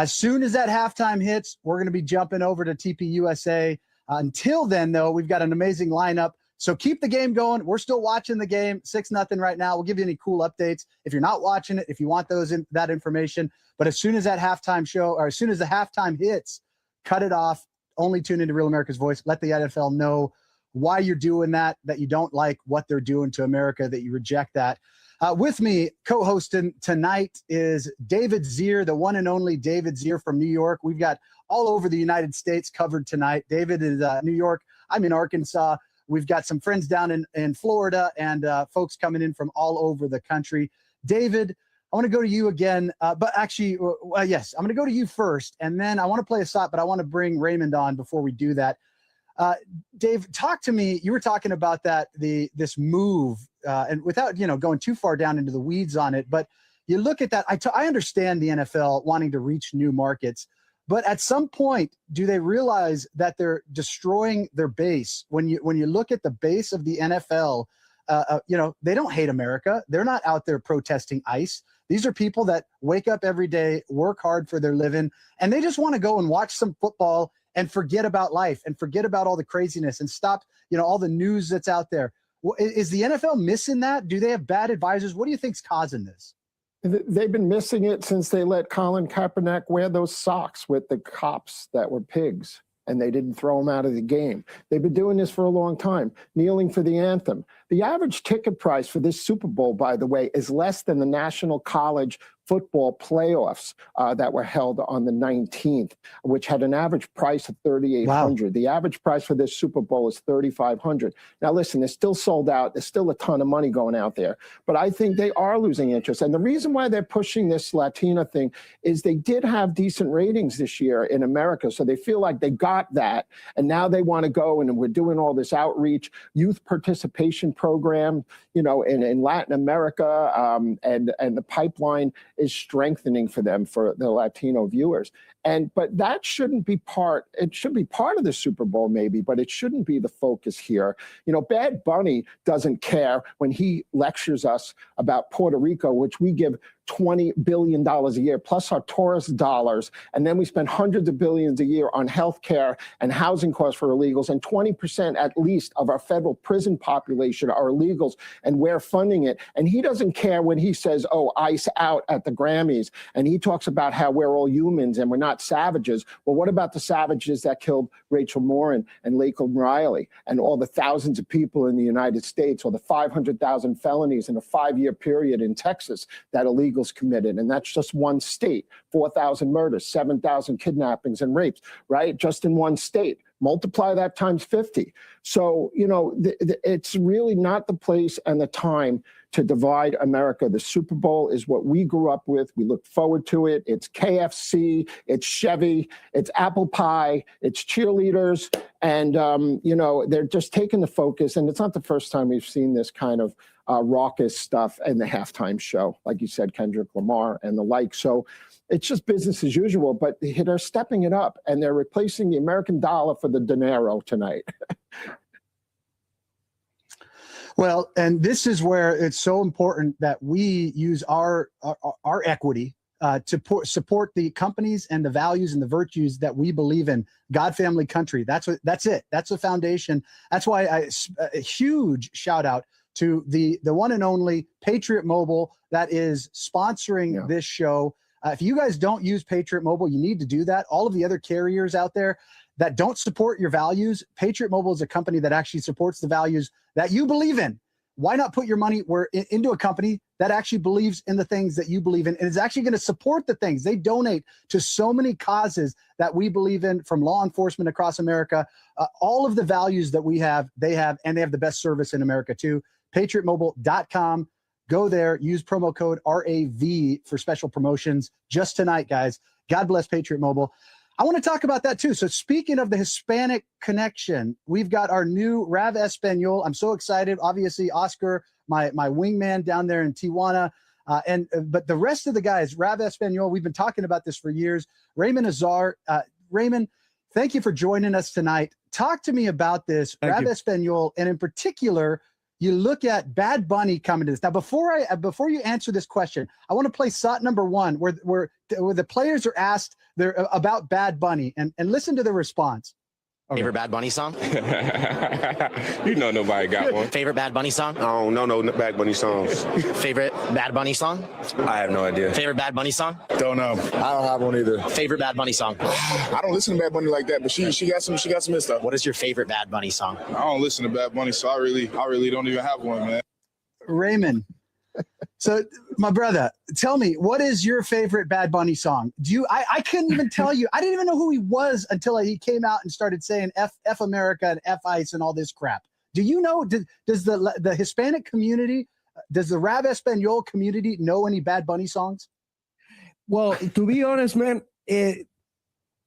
As soon as that halftime hits, we're going to be jumping over to TPUSA. Until then, though, we've got an amazing lineup. So keep the game going. We're still watching the game, 6-0 right now. We'll give you any cool updates if you're not watching it, if you want that information. But as soon as that halftime show, or as soon as the halftime hits, cut it off. Only tune into Real America's Voice. Let the NFL know why you're doing that you don't like what they're doing to America, that you reject that. With me, co-hosting tonight is David Zier, the one and only David Zier from New York. We've got all over the United States covered tonight. David is New York. I'm in Arkansas. We've got some friends down in Florida and folks coming in from all over the country. David, I want to go to you again, but actually, yes, I'm going to go to you first, and then I want to play a shot, but I want to bring Raymond on before we do that. Dave, talk to me. You were talking about this move, and without going too far down into the weeds on it, but you look at that. I understand the NFL wanting to reach new markets, but at some point, do they realize that they're destroying their base? When you look at the base of the NFL, they don't hate America. They're not out there protesting ICE. These are people that wake up every day, work hard for their living, and they just want to go and watch some football and forget about life and forget about all the craziness and stop, all the news that's out there. Is the NFL missing that? Do they have bad advisors? What do you think's causing this? They've been missing it since they let Colin Kaepernick wear those socks with the cops that were pigs, and they didn't throw him out of the game. They've been doing this for a long time, kneeling for the anthem. The average ticket price for this Super Bowl, by the way, is less than the National College Football playoffs that were held on the 19th, which had an average price of $3,800. Wow. The average price for this Super Bowl is $3,500. Now, listen, they're still sold out. There's still a ton of money going out there, but I think they are losing interest. And the reason why they're pushing this Latina thing is they did have decent ratings this year in America, so they feel like they got that, and now they want to go, and we're doing all this outreach, youth participation program, in Latin America, and the pipeline is strengthening for them, for the Latino viewers. But that shouldn't be it should be part of the Super Bowl maybe, but it shouldn't be the focus here. Bad Bunny doesn't care when he lectures us about Puerto Rico, which we give $20 billion a year, plus our tourist dollars. And then we spend hundreds of billions a year on healthcare and housing costs for illegals, and 20% at least of our federal prison population are illegals, and we're funding it. And he doesn't care when he says, oh, ICE out at the Grammys, and he talks about how we're all humans and we're not savages. Well, what about the savages that killed Rachel Morin and Lakeland Riley and all the thousands of people in the United States, or the 500,000 felonies in a 5-year period in Texas that illegals committed? And that's just one state. 4,000 murders, 7,000 kidnappings and rapes, right? Just in one state. Multiply that times 50. So, it's really not the place and the time to divide America. The Super Bowl is what we grew up with. We look forward to it. It's KFC, it's Chevy, it's apple pie, it's cheerleaders. And, they're just taking the focus. And it's not the first time we've seen this kind of raucous stuff in the halftime show, like you said, Kendrick Lamar and the like. So it's just business as usual, but they're stepping it up, and they're replacing the American dollar for the dinero tonight. Well, and this is where it's so important that we use our equity to support the companies and the values and the virtues that we believe in. God, family, country. That's it. That's the foundation. That's why a huge shout out to the one and only Patriot Mobile that is sponsoring this show. If you guys don't use Patriot Mobile, you need to do that. All of the other carriers out there that don't support your values, Patriot Mobile is a company that actually supports the values that you believe in. Why not put your money into a company that actually believes in the things that you believe in and is actually going to support the things? They donate to so many causes that we believe in, from law enforcement across America. All of the values that we have, they have, and they have the best service in America too. PatriotMobile.com. Go there, use promo code RAV for special promotions just tonight, guys. God bless Patriot Mobile. I want to talk about that too. So speaking of the Hispanic connection, we've got our new Rav Espanol. I'm so excited. Obviously, Oscar, my wingman down there in Tijuana. But the rest of the guys, Rav Espanol, we've been talking about this for years. Raymond Azar. Raymond, thank you for joining us tonight. Talk to me about this, Rav Espanol, and in particular, you look at Bad Bunny coming to this. Now, before you answer this question, I want to play shot number one, where the players are asked about Bad Bunny, and listen to the response. Okay. Favorite Bad Bunny song? You know nobody got one. Favorite Bad Bunny song? I don't know no Bad Bunny songs. Favorite Bad Bunny song? I have no idea. Favorite Bad Bunny song? Don't know. I don't have one either. Favorite Bad Bunny song? I don't listen to Bad Bunny like that, but she got some good stuff. What is your favorite Bad Bunny song? I don't listen to Bad Bunny, so I really don't even have one, man. Raymond. So, my brother, tell me, what is your favorite Bad Bunny song? I couldn't even tell you. I didn't even know who he was until he came out and started saying F America and F ICE and all this crap. Do you know, does the Hispanic community, does the Rap Espanol community know any Bad Bunny songs? Well, to be honest, man,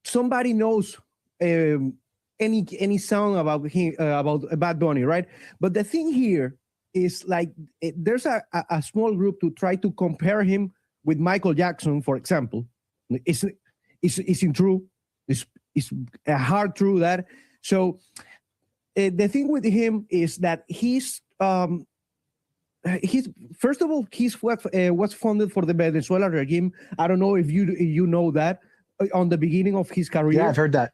somebody knows any song about him, about Bad Bunny, right? But the thing here is like there's a small group to try to compare him with Michael Jackson, for example. Isn't true. It's a hard true that. So the thing with him is that he's first of all, he's what was funded for the Venezuela regime. I don't know if you know that on the beginning of his career. Yeah, I've heard that.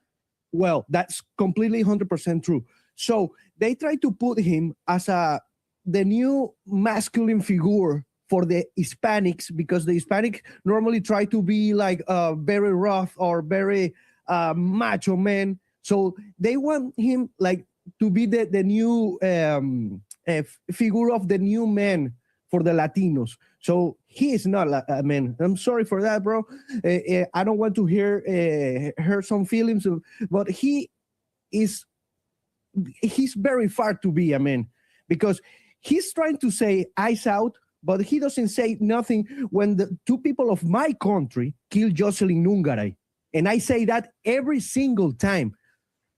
Well, that's completely 100% true. So they try to put him as the new masculine figure for the Hispanics, because the Hispanics normally try to be like very rough or very macho man. So they want him like to be the new figure of the new man for the Latinos. So he is not a man. I'm sorry for that, bro. I don't want to hurt some feelings, but he's very far to be a man, because he's trying to say "Ice Out," but he doesn't say nothing when the two people of my country kill Jocelyn Nungaray. And I say that every single time.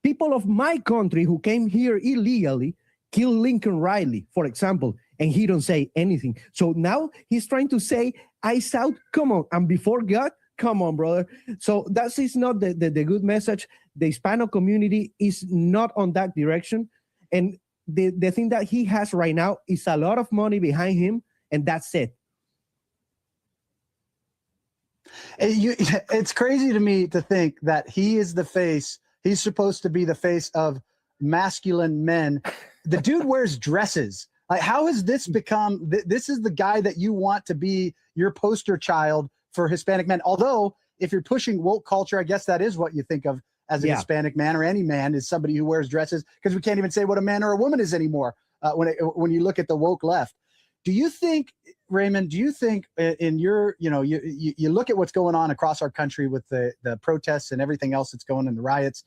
People of my country who came here illegally kill Lincoln Riley, for example, and he don't say anything. So now he's trying to say "Ice Out." Come on, and before God, come on, brother. So that is not the good message. The Hispanic community is not on that direction, and the thing that he has right now is a lot of money behind him, and that's it. It's crazy to me to think that he is the face. He's supposed to be the face of masculine men. The dude wears dresses. Like, how has this become? This is the guy that you want to be your poster child for Hispanic men. Although, if you're pushing woke culture, I guess that is what you think of as a Hispanic man, or any man, is somebody who wears dresses, because we can't even say what a man or a woman is anymore when you look at the woke left. Do you think, Raymond, in your, you look at what's going on across our country with the protests and everything else that's going on, the riots,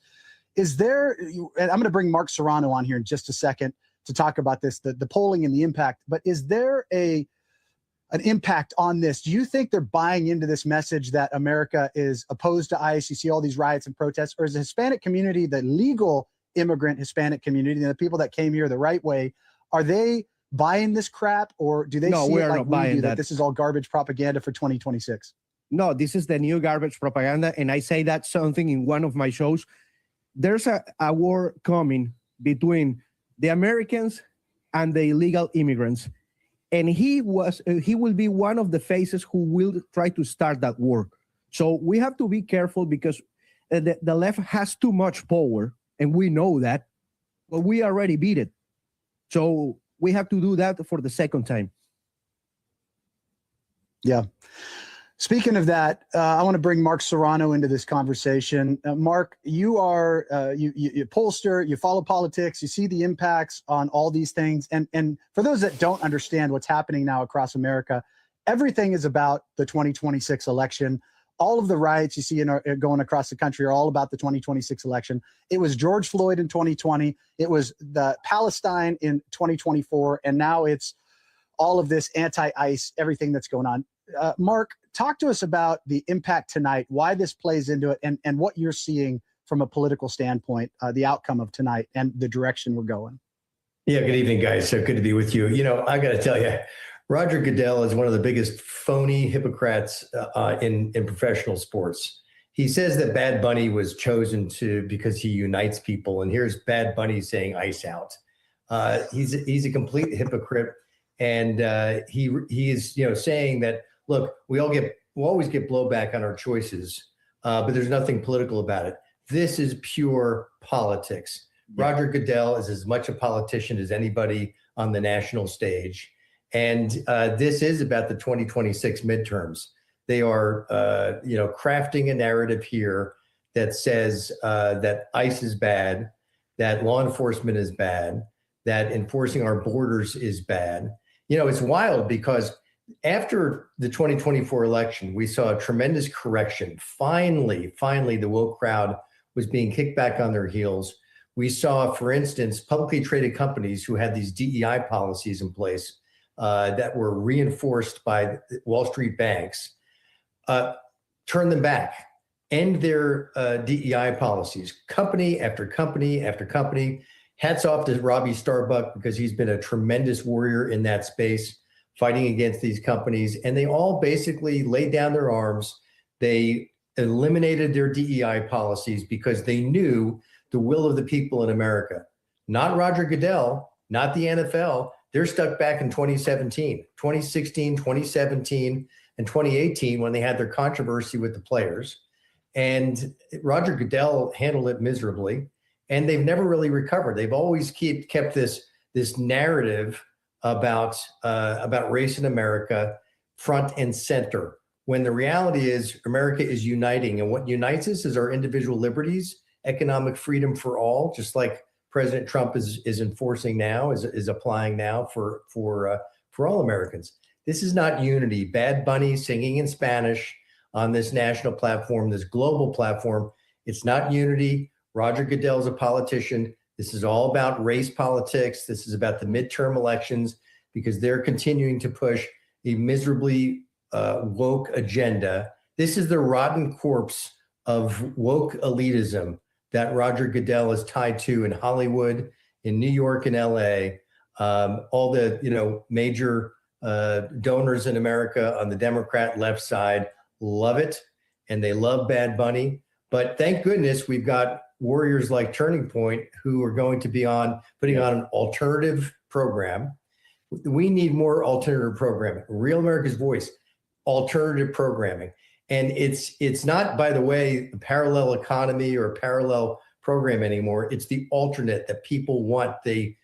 is there, and I'm going to bring Mark Serrano on here in just a second to talk about this, the polling and the impact, but is there an impact on this? Do you think they're buying into this message that America is opposed to ICE? You see all these riots and protests, or is the Hispanic community, the legal immigrant Hispanic community, and the people that came here the right way, are they buying this crap, or do they see it like we do, that this is all garbage propaganda for 2026? No, this is the new garbage propaganda, and I say that something in one of my shows. There's a war coming between the Americans and the illegal immigrants, and he will be one of the faces who will try to start that war. So we have to be careful, because the left has too much power, and we know that, but we already beat it. So we have to do that for the second time. Yeah. Speaking of that, I want to bring Mark Serrano into this conversation. Mark, you are you pollster, you follow politics, you see the impacts on all these things. And for those that don't understand what's happening now across America, everything is about the 2026 election. All of the riots you see going across the country are all about the 2026 election. It was George Floyd in 2020. It was the Palestine in 2024. And now it's all of this anti-ICE, everything that's going on. Mark, talk to us about the impact tonight, why this plays into it, and what you're seeing from a political standpoint, the outcome of tonight and the direction we're going. Yeah, good evening, guys. So good to be with you. I got to tell you, Roger Goodell is one of the biggest phony hypocrites in professional sports. He says that Bad Bunny was chosen because he unites people. And here's Bad Bunny saying "Ice Out." He's a complete hypocrite, and he is saying that, look, we'll always get blowback on our choices, but there's nothing political about it. This is pure politics. Yeah. Roger Goodell is as much a politician as anybody on the national stage, and this is about the 2026 midterms. They are crafting a narrative here that says that ICE is bad, that law enforcement is bad, that enforcing our borders is bad. It's wild because after the 2024 election, we saw a tremendous correction. Finally, the woke crowd was being kicked back on their heels. We saw, for instance, publicly traded companies who had these DEI policies in place that were reinforced by Wall Street banks, turn them back, end their DEI policies. Company after company after company. Hats off to Robbie Starbuck, because he's been a tremendous warrior in that space, fighting against these companies. And they all basically laid down their arms. They eliminated their DEI policies because they knew the will of the people in America. Not Roger Goodell, not the NFL. They're stuck back in 2017, 2016, 2017, and 2018 when they had their controversy with the players. And Roger Goodell handled it miserably. And they've never really recovered. They've always kept this narrative about race in America front and center, when the reality is America is uniting. And what unites us is our individual liberties, economic freedom for all, just like President Trump is enforcing now, is applying now for all Americans. This is not unity. Bad Bunny singing in Spanish on this national platform, this global platform, it's not unity. Roger Goodell is a politician. This is all about race politics. This is about the midterm elections, because they're continuing to push a miserably woke agenda. This is the rotten corpse of woke elitism that Roger Goodell is tied to in Hollywood, in New York and LA. All the major donors in America on the Democrat left side love it, and they love Bad Bunny. But thank goodness we've got warriors like Turning Point who are going to be putting on an alternative program. We need more alternative programming. Real America's Voice, alternative programming. And it's not, by the way, a parallel economy or a parallel program anymore. It's the alternate that people want. They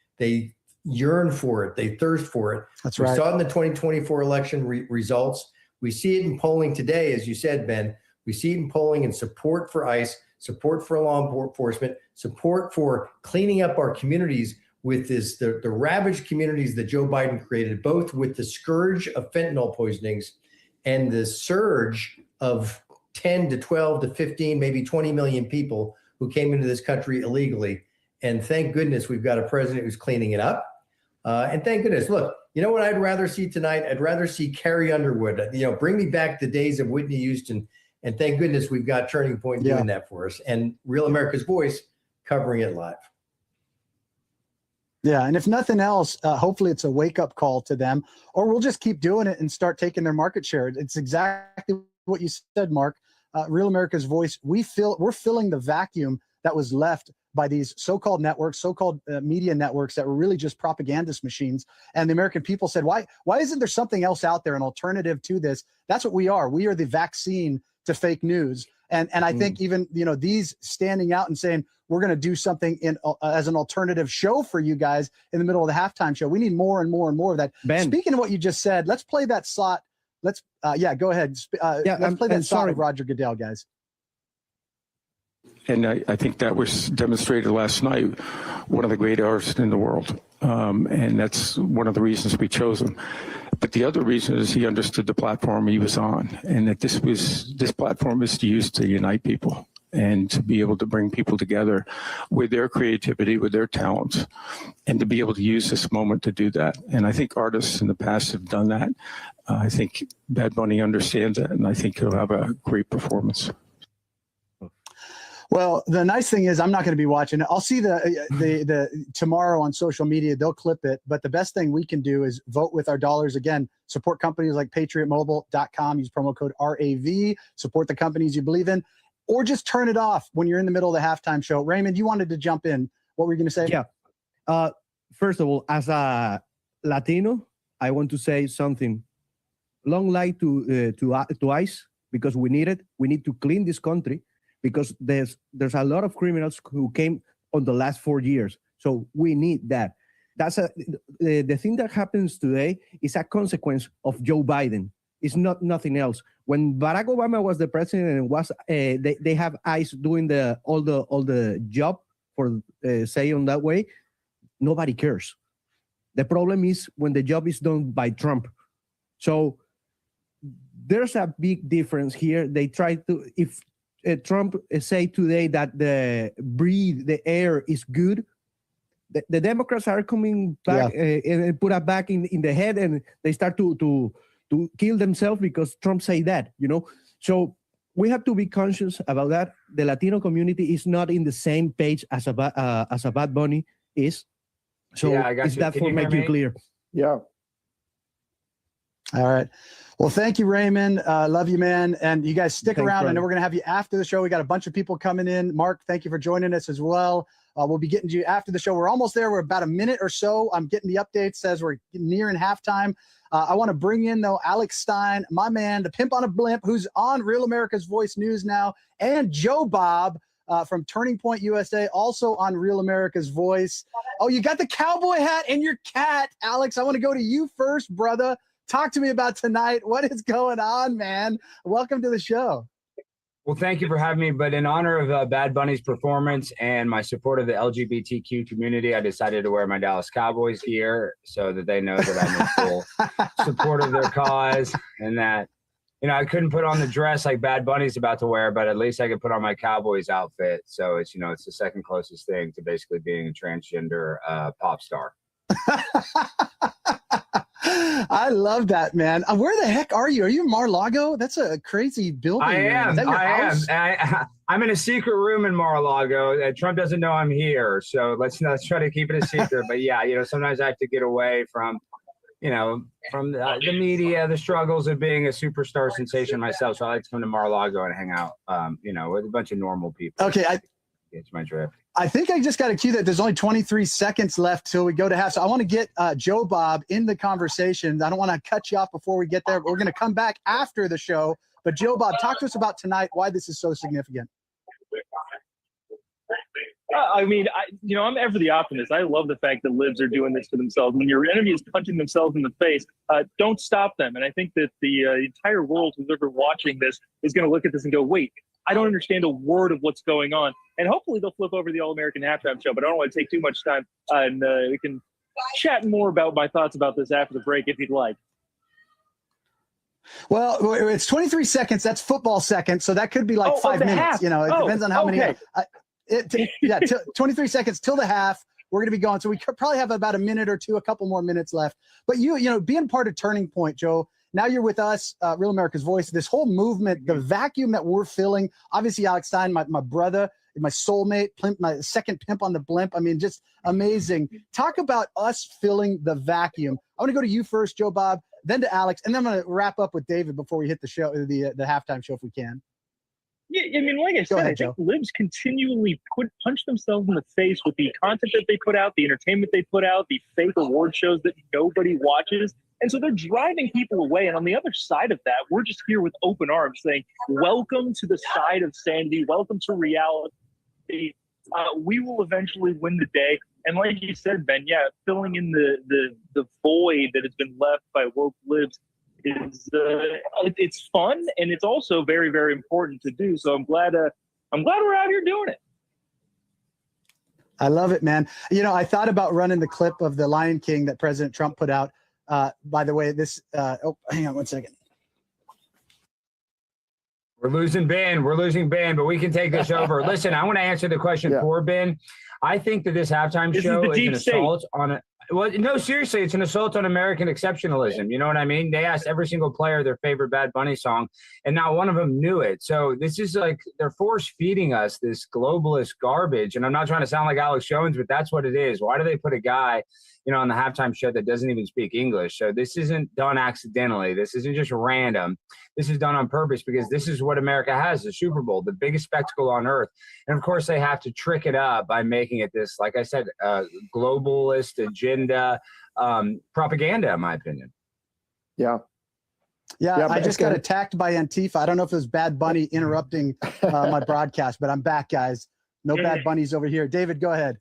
yearn for it. They thirst for it. That's right. We saw it in the 2024 election results. We see it in polling today, as you said, Ben. We see it in polling and support for ICE, support for law enforcement, support for cleaning up our communities with the ravaged communities that Joe Biden created, both with the scourge of fentanyl poisonings and the surge of 10 to 12 to 15, maybe 20 million people who came into this country illegally. And thank goodness we've got a president who's cleaning it up. And thank goodness, look, you know what I'd rather see tonight? I'd rather see Carrie Underwood, bring me back the days of Whitney Houston. And thank goodness we've got Turning Point doing that for us, and Real America's Voice covering it live. Yeah, and if nothing else, hopefully it's a wake-up call to them, or we'll just keep doing it and start taking their market share. It's exactly what you said, Mark. Real America's Voice, we're filling the vacuum that was left by these so-called networks, so-called media networks that were really just propagandist machines. And the American people said, why isn't there something else out there, an alternative to this? That's what we are. We are the vaccine to fake news. And I think even, these standing out and saying, we're going to do something as an alternative show for you guys in the middle of the halftime show. We need more and more and more of that. Ben, speaking of what you just said, let's play that slot. Let's, go ahead. Let's play that slot of Roger Goodell, guys. And I think that was demonstrated last night, one of the great artists in the world. And that's one of the reasons we chose him. But the other reason is he understood the platform he was on, and that this platform is used to unite people and to be able to bring people together with their creativity, with their talents, and to be able to use this moment to do that. And I think artists in the past have done that. I think Bad Bunny understands that, and I think he'll have a great performance. Well, the nice thing is I'm not going to be watching it. I'll see the tomorrow on social media. They'll clip it. But the best thing we can do is vote with our dollars. Again, support companies like patriotmobile.com. Use promo code RAV. Support the companies you believe in. Or just turn it off when you're in the middle of the halftime show. Raymond, you wanted to jump in. What were you going to say? Yeah. first of all, as a Latino, I want to say something. Long life to ICE, because we need it. We need to clean this country because there's a lot of criminals who came on the last 4 years. So we need that. That's the thing that happens today is a consequence of Joe Biden. It's nothing else. When Barack Obama was the president and was they have ICE doing all the job for say on that way, nobody cares. The problem is when the job is done by Trump. So there's a big difference here. They try to, if Trump say today that the air is good, the Democrats are coming back and put it back in the head, and they start to kill themselves because Trump say that, you know. So we have to be conscious about that. The Latino community is not in the same page as a Bad Bunny is. So yeah, I got is you. that for make you clear? Yeah. All right. Well, thank you, Raymond. Love you, man. And you guys stick Thanks, around. I brother. know we're going to have you after the show. We got a bunch of people coming in. Mark, thank you for joining us as well. We'll be getting to you after the show. We're almost there. We're about a minute or so. I'm getting the updates as we're nearing halftime. I want to bring in, though, Alex Stein, my man, the pimp on a blimp, who's on Real America's Voice News now, and Joe Bob from Turning Point USA, also on Real America's Voice. Oh, you got the cowboy hat and your cat. Alex, I want to go to you first, brother. Talk to me about tonight. What is going on, man? Welcome to the show. Well, thank you for having me. But in honor of Bad Bunny's performance and my support of the LGBTQ community, I decided to wear my Dallas Cowboys gear so that they know that I'm in full support of their cause, and that, you know, I couldn't put on the dress like Bad Bunny's about to wear, but at least I could put on my Cowboys outfit. So it's, you know, it's the second closest thing to basically being a transgender pop star. I love that, man. Where the heck are you? Are you in Mar-a-Lago? That's a crazy building. I am. Is that your house? I'm in a secret room in Mar-a-Lago. Trump doesn't know I'm here, so let's try to keep it a secret. But yeah, you know, sometimes I have to get away from, you know, from the media, the struggles of being a superstar sensation myself. So I like to come to Mar-a-Lago and hang out, you know, with a bunch of normal people. Okay, It's my trip. I think I just got a cue that there's only 23 seconds left till we go to half. So I want to get Joe Bob in the conversation. I don't want to cut you off before we get there. We're going to come back after the show. But Joe Bob, talk to us about tonight, why this is so significant. I mean, I'm ever the optimist. I love the fact that libs are doing this to themselves. When your enemy is punching themselves in the face, don't stop them. And I think that the entire world who's ever watching this is going to look at this and go, wait, I don't understand a word of what's going on. And hopefully they'll flip over the All-American Halftime Show, but I don't want to take too much time. And we can chat more about my thoughts about this after the break if you'd like. Well, it's 23 seconds. That's football seconds. So that could be like 5 minutes. Half. You know, it depends on how many. 23 seconds till the half. We're going to be going. So we could probably have about a minute or two, a couple more minutes left. But you know, being part of Turning Point, Joe, now you're with us, Real America's Voice. This whole movement, the vacuum that we're filling, obviously Alex Stein, my brother, my soulmate, my second pimp on the blimp. I mean, just amazing. Talk about us filling the vacuum. I want to go to you first, Joe Bob, then to Alex, and then I'm going to wrap up with David before we hit the show, the halftime show if we can. Yeah, I mean, like I said, ahead, I think libs continually punch themselves in the face with the content that they put out, the entertainment they put out, the fake award shows that nobody watches. And so they're driving people away. And on the other side of that, we're just here with open arms saying, welcome to the side of sanity. Welcome to reality. We will eventually win the day. And like you said, Ben, yeah, filling in the void that has been left by woke libs is it's fun, and it's also very, very important to do. So I'm glad we're out here doing it. I love it, man. You know, I thought about running the clip of the Lion King that President Trump put out. By the way, this hang on one second. We're losing Ben, but we can take this over. Listen, I want to answer the question for Ben. I think that this halftime show is an assault on it. Well, no, seriously, it's an assault on American exceptionalism. You know what I mean? They asked every single player their favorite Bad Bunny song, and not one of them knew it. So this is like they're force feeding us this globalist garbage. And I'm not trying to sound like Alex Jones, but that's what it is. Why do they put a guy on the halftime show that doesn't even speak English. So this isn't done accidentally. This isn't just random. This is done on purpose because this is what America has, the Super Bowl, the biggest spectacle on earth. And of course, they have to trick it up by making it this, like I said, globalist agenda propaganda, in my opinion. Yeah. Yeah, I just got attacked by Antifa. I don't know if it was Bad Bunny interrupting my broadcast, but I'm back, guys. No Bad Bunnies over here. David, go ahead.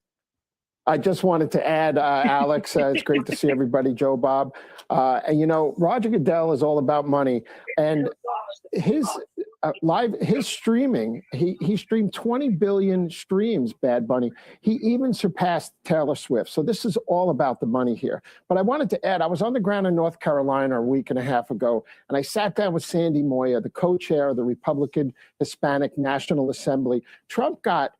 I just wanted to add, Alex, it's great to see everybody, Joe Bob. And, Roger Goodell is all about money. And his streaming, he streamed 20 billion streams, Bad Bunny. He even surpassed Taylor Swift. So this is all about the money here. But I wanted to add, I was on the ground in North Carolina a week and a half ago, and I sat down with Sandy Moya, the co-chair of the Republican Hispanic National Assembly. Trump got,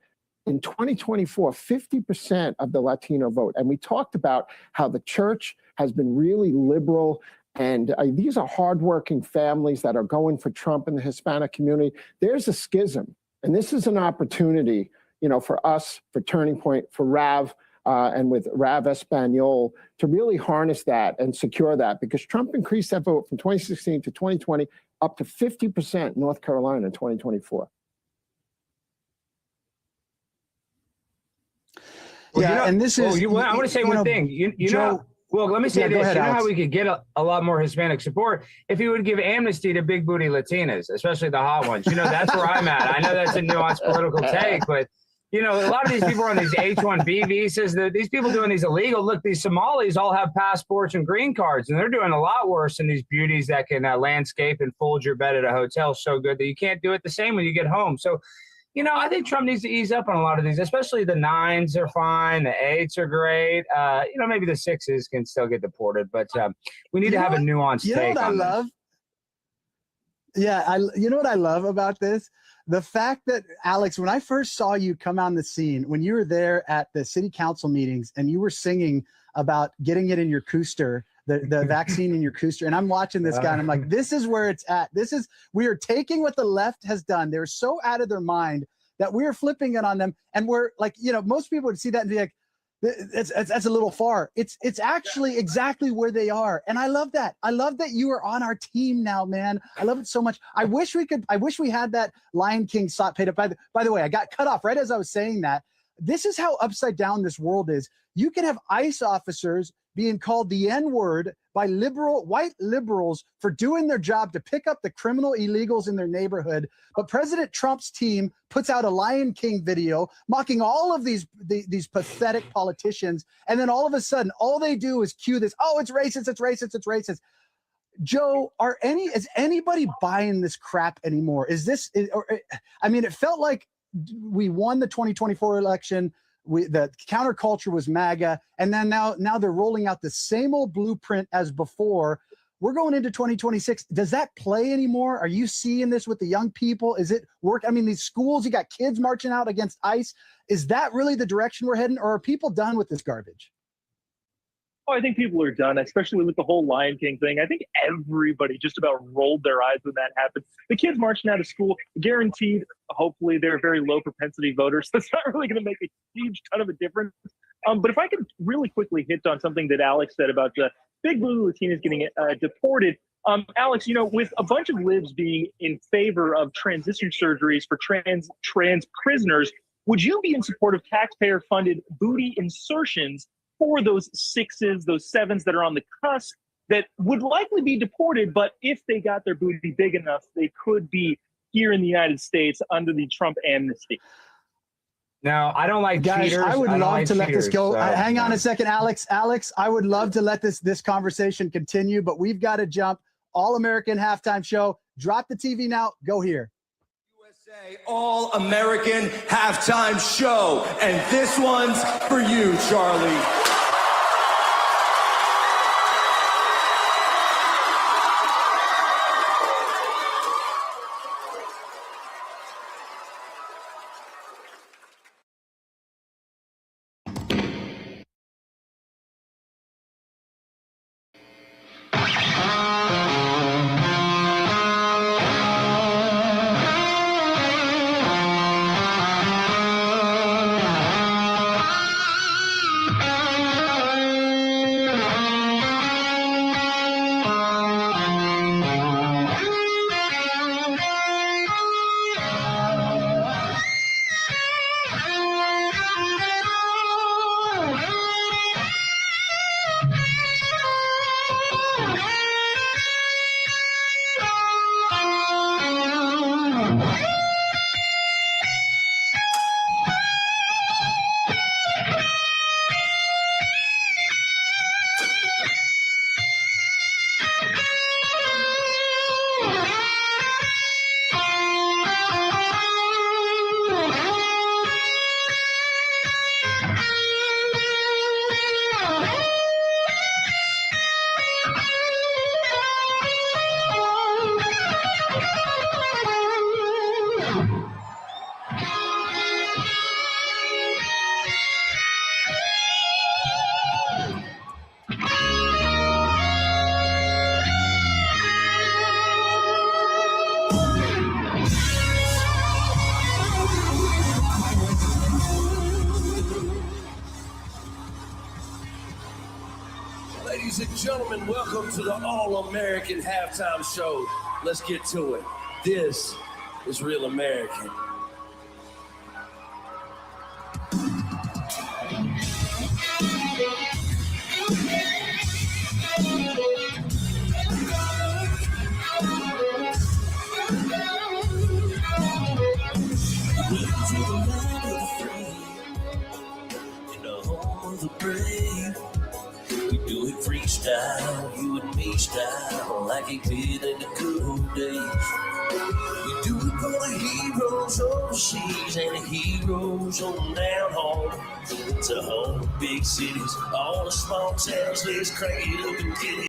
in 2024, 50% of the Latino vote. And we talked about how the church has been really liberal. And these are hardworking families that are going for Trump in the Hispanic community. There's a schism. And this is an opportunity, for us, for Turning Point, for Rav, and with Rav Espanol to really harness that and secure that, because Trump increased that vote from 2016 to 2020 up to 50% North Carolina in 2024. Yeah, and this is. I want to say one thing. Joe, let me say this. Ahead, you know Alex. how we could get a lot more Hispanic support if he would give amnesty to big booty Latinas, especially the hot ones. That's where I'm at. I know that's a nuanced political take, but a lot of these people are on these H-1B visas. These people doing these illegal. Look, these Somalis all have passports and green cards, and they're doing a lot worse than these beauties that can landscape and fold your bed at a hotel so good that you can't do it the same when you get home. So. I think Trump needs to ease up on a lot of these, especially the 9s are fine. The 8s are great. Maybe the 6s can still get deported, but we need to have a nuanced take on this. Yeah, you know what I love about this? The fact that, Alex, when I first saw you come on the scene, when you were there at the city council meetings and you were singing about getting it in your Cooster, the vaccine in your Cooster, and I'm watching this guy and I'm like, this is where it's at. We are taking what the left has done. They're so out of their mind that we're flipping it on them. And we're like, most people would see that and be like, that's a little far. It's actually exactly where they are. And I love that. I love that you are on our team now, man. I love it so much. I wish we had that Lion King slot paid up. By the way, I got cut off right as I was saying that. This is how upside down this world is. You can have ICE officers being called the N-word by white liberals for doing their job to pick up the criminal illegals in their neighborhood. But President Trump's team puts out a Lion King video mocking all of these pathetic politicians. And then all of a sudden, all they do is cue this. Oh, it's racist. It's racist. It's racist. Joe, is anybody buying this crap anymore? It felt like we won the 2024 election. The counterculture was MAGA, and then now they're rolling out the same old blueprint as before. We're going into 2026. Does that play anymore? Are you seeing this with the young people? Is it work? These schools, you got kids marching out against ICE. Is that really the direction we're heading, or are people done with this garbage? Oh, I think people are done, especially with the whole Lion King thing. I think everybody just about rolled their eyes when that happened. The kids marching out of school, guaranteed, hopefully they're very low propensity voters. So it's not really going to make a huge ton of a difference. But if I could really quickly hit on something that Alex said about the big blue Latinas getting deported. Alex, with a bunch of libs being in favor of transition surgeries for trans prisoners, would you be in support of taxpayer-funded booty insertions for those 6s, those 7s that are on the cusp that would likely be deported, but if they got their booty big enough, they could be here in the United States under the Trump amnesty? Now, I don't like guys. cheaters. I would love to let this go. So, hang on a second, Alex. Alex, I would love to let this conversation continue, but we've got to jump. All-American halftime show. Drop the TV now. Go here. USA All-American halftime show, and this one's for you, Charlie. gentlemen, welcome to the All-American Halftime Show. Let's get to it. This is Real American. The brave. We do it freestyle, you and me style, like it did in the good old days. We do it for the heroes overseas and the heroes on down home. To home, big cities, all the small towns, let's crank it up and get